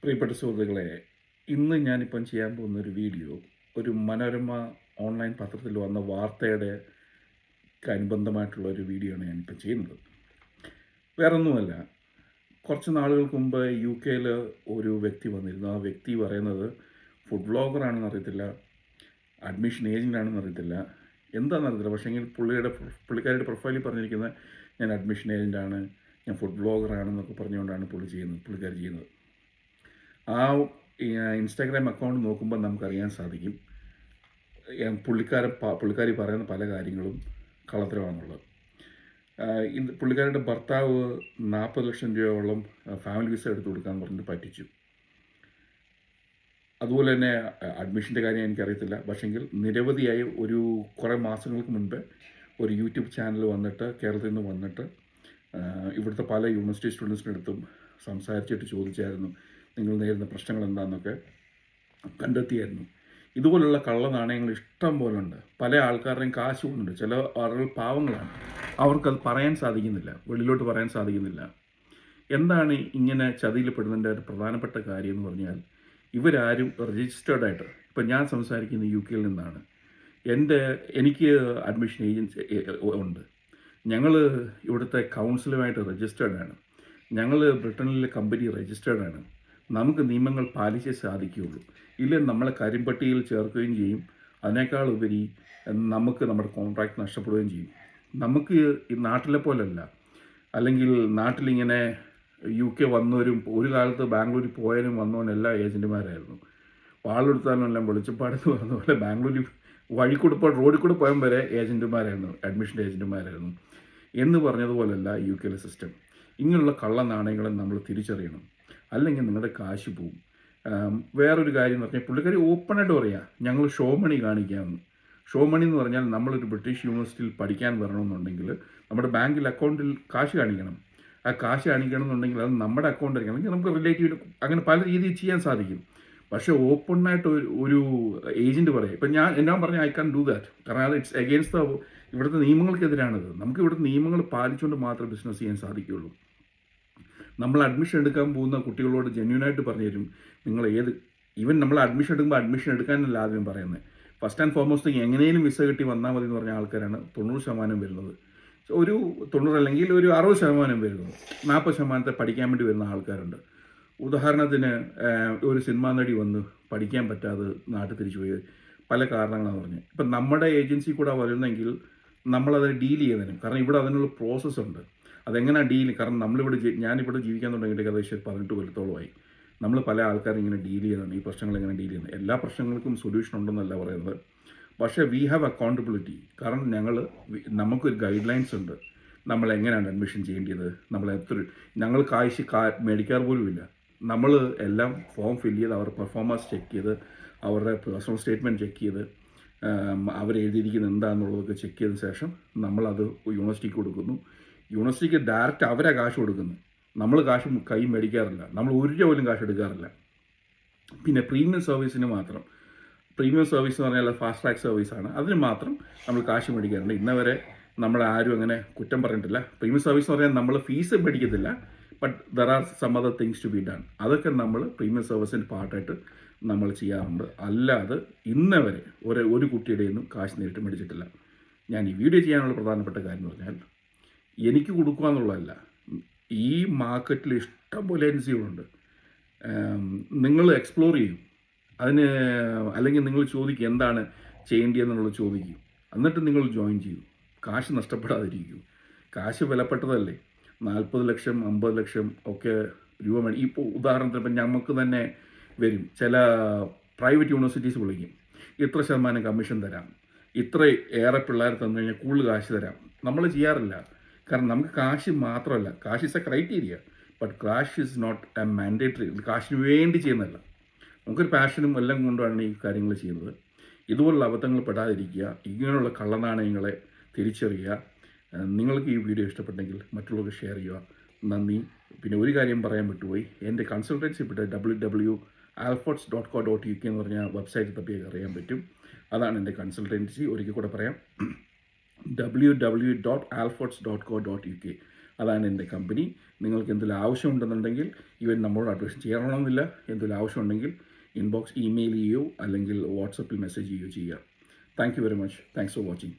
പ്രിയപ്പെട്ട സുഹൃത്തുക്കളെ, ഇന്ന് ഞാനിപ്പം ചെയ്യാൻ പോകുന്നൊരു വീഡിയോ ഒരു മനോരമ ഓൺലൈൻ പത്രത്തിൽ വന്ന വാർത്തയുടെ അനുബന്ധമായിട്ടുള്ള ഒരു വീഡിയോ ആണ് ഞാനിപ്പം ചെയ്യുന്നത്. വേറൊന്നുമല്ല, കുറച്ച് നാളുകൾക്ക് മുമ്പ് യു കെയിൽ ഒരു വ്യക്തി വന്നിരുന്നു. ആ വ്യക്തി പറയുന്നത് ഫുഡ് വ്ളോഗറാണെന്ന് അറിയത്തില്ല, അഡ്മിഷൻ ഏജൻ്റ് ആണെന്ന് അറിയത്തില്ല, എന്താണെന്ന് അറിയത്തില്ല. പക്ഷേങ്കിൽ പുള്ളിക്കാരിയുടെ പ്രൊഫൈലിൽ പറഞ്ഞിരിക്കുന്നത് ഞാൻ അഡ്മിഷൻ ഏജൻ്റാണ്, ഞാൻ ഫുഡ് വ്ളോഗറാണെന്നൊക്കെ പറഞ്ഞുകൊണ്ടാണ് പുള്ളിക്കാരി ചെയ്യുന്നത്. ആ ഇൻസ്റ്റാഗ്രാം അക്കൗണ്ട് നോക്കുമ്പോൾ നമുക്കറിയാൻ സാധിക്കും പുള്ളിക്കാരി പറയുന്ന പല കാര്യങ്ങളും കള്ളത്തരമാണെന്നുള്ളത്. പുള്ളിക്കാരുടെ ഭർത്താവ് 40 ലക്ഷം രൂപയോളം ഫാമിലി വിസ എടുത്തു കൊടുക്കാമെന്ന് പറഞ്ഞിട്ട് പറ്റിച്ചു. അതുപോലെ തന്നെ അഡ്മിഷൻ്റെ കാര്യം എനിക്കറിയത്തില്ല. പക്ഷേങ്കിൽ നിരവധിയായി കുറേ മാസങ്ങൾക്ക് മുൻപ് ഒരു യൂട്യൂബ് ചാനൽ വന്നിട്ട് കേരളത്തിൽ നിന്ന് വന്നിട്ട് ഇവിടുത്തെ പല യൂണിവേഴ്സിറ്റി സ്റ്റുഡൻസിൻ്റെ അടുത്തും സംസാരിച്ചിട്ട് ചോദിച്ചായിരുന്നു നിങ്ങൾ നേരിടുന്ന പ്രശ്നങ്ങൾ എന്താണെന്നൊക്കെ കണ്ടെത്തിയായിരുന്നു. ഇതുപോലുള്ള കള്ള നാണയങ്ങൾ ഇഷ്ടം പോലെ ഉണ്ട്. പല ആൾക്കാരുടെയും കാശ് പോകുന്നുണ്ട്. ചില ആളുകൾ പാവങ്ങളാണ്, അവർക്കത് പറയാൻ സാധിക്കുന്നില്ല, വെളിയിലോട്ട് പറയാൻ സാധിക്കുന്നില്ല. എന്താണ് ഇങ്ങനെ ചതിയിൽപ്പെടുന്നതിൻ്റെ ഒരു പ്രധാനപ്പെട്ട കാര്യം എന്ന് പറഞ്ഞാൽ, ഇവരാരും രജിസ്റ്റേർഡായിട്ട്, ഇപ്പം ഞാൻ സംസാരിക്കുന്ന യു കെയിൽ നിന്നാണ്. എനിക്ക് അഡ്മിഷൻ ഏജൻസി ഉണ്ട്. ഞങ്ങൾ ഇവിടുത്തെ കൗൺസിലുമായിട്ട് രജിസ്റ്റേർഡാണ്. ഞങ്ങൾ ബ്രിട്ടനിലെ കമ്പനി രജിസ്റ്റേർഡാണ്. നമുക്ക് നിയമങ്ങൾ പാലിച്ചേ സാധിക്കുകയുള്ളൂ. ഇല്ലെങ്കിൽ നമ്മളെ കരിമ്പട്ടിയിൽ ചേർക്കുകയും ചെയ്യും. അതിനേക്കാൾ ഉപരി നമുക്ക് നമ്മുടെ കോൺട്രാക്റ്റ് നഷ്ടപ്പെടുകയും ചെയ്യും. നമുക്ക് ഈ നാട്ടിലെ പോലല്ല. അല്ലെങ്കിൽ നാട്ടിലിങ്ങനെ യു കെ വന്നവരും ഒരു കാലത്ത് ബാംഗ്ലൂരിൽ പോയവരും വന്നവനും എല്ലാ ഏജൻറ്റുമാരായിരുന്നു. വാളെടുത്താലും എല്ലാം വെളിച്ചപ്പാടെന്ന് പറഞ്ഞ പോലെ ബാംഗ്ലൂരിൽ റോഡിൽ കൂടെ പോയാൽ വരെ ഏജൻറ്റുമാരായിരുന്നു, അഡ്മിഷൻ്റെ ഏജൻറ്റുമാരായിരുന്നു എന്ന് പറഞ്ഞതുപോലല്ല യു കെയിലെ സിസ്റ്റം. ഇങ്ങനെയുള്ള കള്ള നാണയങ്ങളെ നമ്മൾ തിരിച്ചറിയണം, അല്ലെങ്കിൽ നിങ്ങളുടെ കാശ് പോവും. വേറൊരു കാര്യം എന്ന് പറഞ്ഞാൽ പുള്ളിക്കാരി ഓപ്പണായിട്ട് പറയാം, ഞങ്ങൾ ഷോ മണി കാണിക്കാമെന്ന്. ഷോ മണി എന്ന് പറഞ്ഞാൽ നമ്മളൊരു ബ്രിട്ടീഷ് യൂണിവേഴ്സിറ്റിയിൽ പഠിക്കാൻ വരണമെന്നുണ്ടെങ്കിൽ നമ്മുടെ ബാങ്കിൽ അക്കൗണ്ടിൽ കാശ് കാണിക്കണം. ആ കാശ് കാണിക്കണം എന്നുണ്ടെങ്കിൽ അത് നമ്മുടെ അക്കൗണ്ട് ആയിരിക്കണം. അല്ലെങ്കിൽ നമുക്ക് റിലേറ്റീവ് അങ്ങനെ പല രീതിയിൽ ചെയ്യാൻ സാധിക്കും. പക്ഷേ ഓപ്പണായിട്ട് ഒരു ഏജൻറ്റ് പറയും, ഇപ്പം ഞാൻ പറഞ്ഞ ഐ കാൻ ഡു ദാറ്റ്. കാരണം അത് ഇറ്റ്സ് എഗെയിൻസ്റ്റ് ഇവിടുത്തെ നിയമങ്ങൾക്കെതിരാണത്. നമുക്ക് ഇവിടുത്തെ നിയമങ്ങൾ പാലിച്ചുകൊണ്ട് മാത്രമേ ബിസിനസ് ചെയ്യാൻ സാധിക്കുകയുള്ളൂ. നമ്മൾ അഡ്മിഷൻ എടുക്കാൻ പോകുന്ന കുട്ടികളോട് ജെന്യൂനായിട്ട് പറഞ്ഞു തരും, നമ്മൾ അഡ്മിഷൻ എടുക്കുമ്പോൾ അഡ്മിഷൻ എടുക്കാനല്ല ആദ്യം പറയുന്നത്. ഫസ്റ്റ് ആൻഡ് ഫോർമോസ്റ്റ് എങ്ങനെയും വിസ കിട്ടി വന്നാൽ മതി എന്ന് പറഞ്ഞ ആൾക്കാരാണ് 90% വരുന്നത്. ഒരു 90 അല്ലെങ്കിൽ ഒരു 60% വരുന്നത്. 40% പഠിക്കാൻ വേണ്ടി വരുന്ന ആൾക്കാരുണ്ട്. ഉദാഹരണത്തിന് ഒരു സിനിമാ നടി വന്ന് പഠിക്കാൻ പറ്റാതെ നാട്ടിൽ തിരിച്ചു പോയി പല കാരണങ്ങളാണ് പറഞ്ഞത്. ഇപ്പം നമ്മുടെ ഏജൻസി കൂടെ വരുന്നെങ്കിൽ നമ്മളത് ഡീൽ ചെയ്യുന്നതിനും, കാരണം ഇവിടെ അതിനുള്ള പ്രോസസ്സുണ്ട്. അതെങ്ങനെയാണ് കാരണം ഞാനിവിടെ ജീവിക്കാൻ തുടങ്ങിയിട്ട് ഏകദേശം 18 കൊല്ലത്തോളമായി. നമ്മൾ പല ആൾക്കാരും ഇങ്ങനെ ഡീൽ ചെയ്യുന്നുണ്ട്, ഈ പ്രശ്നങ്ങൾ എങ്ങനെ ഡീൽ ചെയ്യുന്നത്. എല്ലാ പ്രശ്നങ്ങൾക്കും സൊല്യൂഷൻ ഉണ്ടെന്നല്ല പറയുന്നത്, പക്ഷേ വി ഹാവ് അക്കൗണ്ടബിലിറ്റി. കാരണം നമുക്കൊരു ഗൈഡ് ലൈൻസ് ഉണ്ട്, നമ്മൾ എങ്ങനെയാണ് അഡ്മിഷൻ ചെയ്യേണ്ടത്. ഞങ്ങൾ മേടിക്കാറ് പോലുമില്ല. നമ്മൾ എല്ലാം ഫോം ഫില്ല് ചെയ്ത് അവരുടെ പെർഫോമൻസ് ചെക്ക് ചെയ്ത് അവരുടെ പേഴ്സണൽ സ്റ്റേറ്റ്മെൻറ്റ് ചെക്ക് ചെയ്ത് അവരെഴുതിയിരിക്കുന്നത് എന്താണെന്നുള്ളതൊക്കെ ചെക്ക് ചെയ്ത ശേഷം നമ്മളത് യൂണിവേഴ്സിറ്റിക്ക് കൊടുക്കുന്നു. യൂണിവേഴ്സിറ്റിക്ക് ഡയറക്റ്റ് അവരാ കാശ് കൊടുക്കുന്നു. നമ്മൾ കാശ് കൈ മേടിക്കാറില്ല, നമ്മൾ ഒരു രൂപ പോലും കാശ് എടുക്കാറില്ല. പിന്നെ പ്രീമിയം സർവീസിന് മാത്രം, പ്രീമിയം സർവീസ് എന്ന് പറഞ്ഞാൽ ഫാസ്റ്റ് ട്രാക്ക് സർവീസാണ്, അതിന് മാത്രം നമ്മൾ കാശ് മേടിക്കാറുണ്ട്. ഇന്നവരെ ആരും അങ്ങനെ കുറ്റം പറഞ്ഞിട്ടില്ല. പ്രീമിയം സർവീസ് എന്ന് പറഞ്ഞാൽ നമ്മൾ ഫീസ് മേടിക്കത്തില്ല, but there are some other things to be done. അതൊക്കെ നമ്മൾ പ്രീമിയം സർവീസിൻ്റെ പാർട്ടായിട്ട് നമ്മൾ ചെയ്യാറുണ്ട്. അല്ലാതെ ഇന്നവരെ ഒരു കുട്ടിയുടെ നിന്നും കാശ് നേരിട്ട് മേടിച്ചിട്ടില്ല. ഞാൻ ഈ വീഡിയോ ചെയ്യാനുള്ള പ്രധാനപ്പെട്ട കാര്യം എന്ന് പറഞ്ഞാൽ, എനിക്ക് കൊടുക്കുക എന്നുള്ളതല്ല. ഈ മാർക്കറ്റിൽ ഇഷ്ടംപോലെ ഏജൻസികളുണ്ട്. നിങ്ങൾ എക്സ്പ്ലോർ ചെയ്യും അല്ലെങ്കിൽ നിങ്ങൾ ചോദിക്കും എന്താണ് ചെയ്യേണ്ടതെന്നുള്ളത് ചോദിക്കും. എന്നിട്ട് നിങ്ങൾ ജോയിൻ ചെയ്യൂ. കാശ് നഷ്ടപ്പെടാതിരിക്കൂ. കാശ് വിലപ്പെട്ടതല്ലേ. 40 ലക്ഷം 50 ലക്ഷം ഒക്കെ രൂപ ഇപ്പോൾ ഉദാഹരണത്തിന് ഇപ്പം നമുക്ക് തന്നെ വരും, ചില പ്രൈവറ്റ് യൂണിവേഴ്സിറ്റീസ് വിളിക്കും, ഇത്ര ശതമാനം കമ്മീഷൻ തരാം, ഇത്ര ഏറെ പിള്ളേർ തന്നു കഴിഞ്ഞാൽ കൂടുതൽ കാശ് തരാം. നമ്മൾ ചെയ്യാറില്ല. കാരണം നമുക്ക് കാശ് മാത്രമല്ല, കാശ് ഇസ് എ ക്രൈറ്റീരിയ, ബട്ട് കാശ് ഇസ് നോട്ട് എ മാൻഡേറ്ററി. കാശിന് വേണ്ടി ചെയ്യുന്നതല്ല, നമുക്കൊരു പാഷനും എല്ലാം കൊണ്ടാണ് ഈ കാര്യങ്ങൾ ചെയ്യുന്നത്. ഇതുപോലുള്ള അബദ്ധങ്ങൾ പെടാതിരിക്കുക. ഇങ്ങനെയുള്ള കള്ളനാണയങ്ങളെ തിരിച്ചറിയുക. നിങ്ങൾക്ക് ഈ വീഡിയോ ഇഷ്ടപ്പെട്ടെങ്കിൽ മറ്റുള്ളവർക്ക് ഷെയർ ചെയ്യുക. നന്ദി. പിന്നെ ഒരു കാര്യം പറയാൻ വിട്ടുപോയി, എൻ്റെ കൺസൾട്ടൻസി www.alfords.co.uk എന്ന് പറഞ്ഞ വെബ്സൈറ്റ് തപ്പിയൊക്കെ അറിയാൻ പറ്റും. അതാണ് എൻ്റെ കൺസൾട്ടൻസി. ഒരിക്കൽ കൂടെ പറയാം, www.alfords.co.uk. അതാണ് എൻ്റെ കമ്പനി. നിങ്ങൾക്ക് എന്തെങ്കിലും ആവശ്യമുണ്ടെന്നുണ്ടെങ്കിൽ ഈവൻ നമ്മളോട് അഡ്മിഷൻ ചെയ്യണമെന്നില്ല, എന്തെങ്കിലും ആവശ്യമുണ്ടെങ്കിൽ ഇൻബോക്സ് ഇമെയിൽ ചെയ്യുകയോ അല്ലെങ്കിൽ വാട്സപ്പിൽ മെസ്സേജ് ചെയ്യുകയോ ചെയ്യുക. Thank you very much. Thanks for watching.